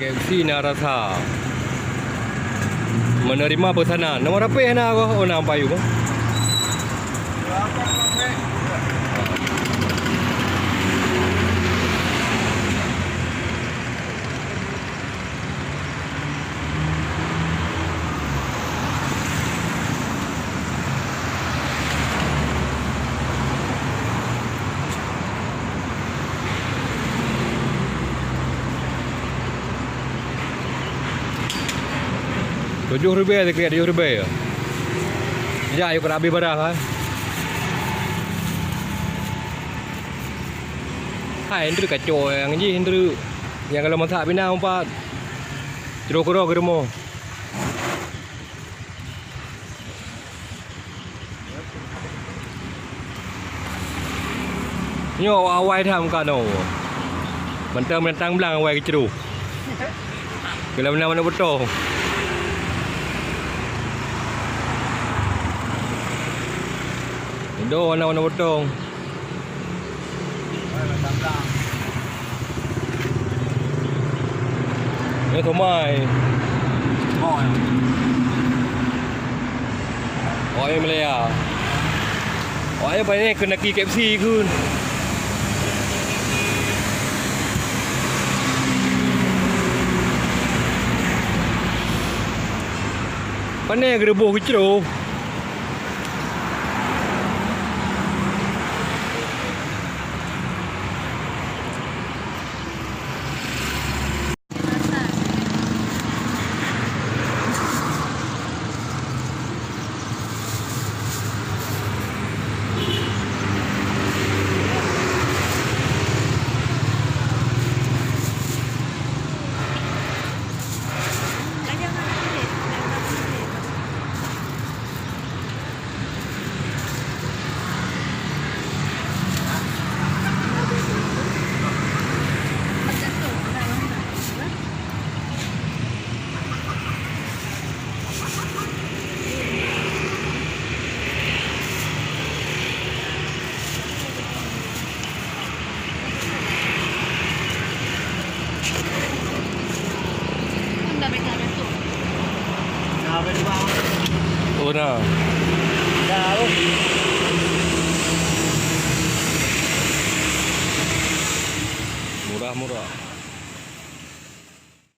KFC Narasa menerima pesanan. Nomor apa yang nak aku? Oh, nampak you. RM7 saya kira RM7 ya. Ya, ayo kena habis barang ha. Hai, ini kacau yang ini yang kalau masak Pinang umpat jeruk-jeruk ke rumah. Ni awal tham kan no. Mentang-mentang belang awal ke jeruk. Kalau mana-mana betul. Indo warna-warna potong. Ini tomai. Oh, ini Malaya. Oh, ini banyak kena KFC kun. Mana gerebuh kecil. Oh nah. Murah-murah.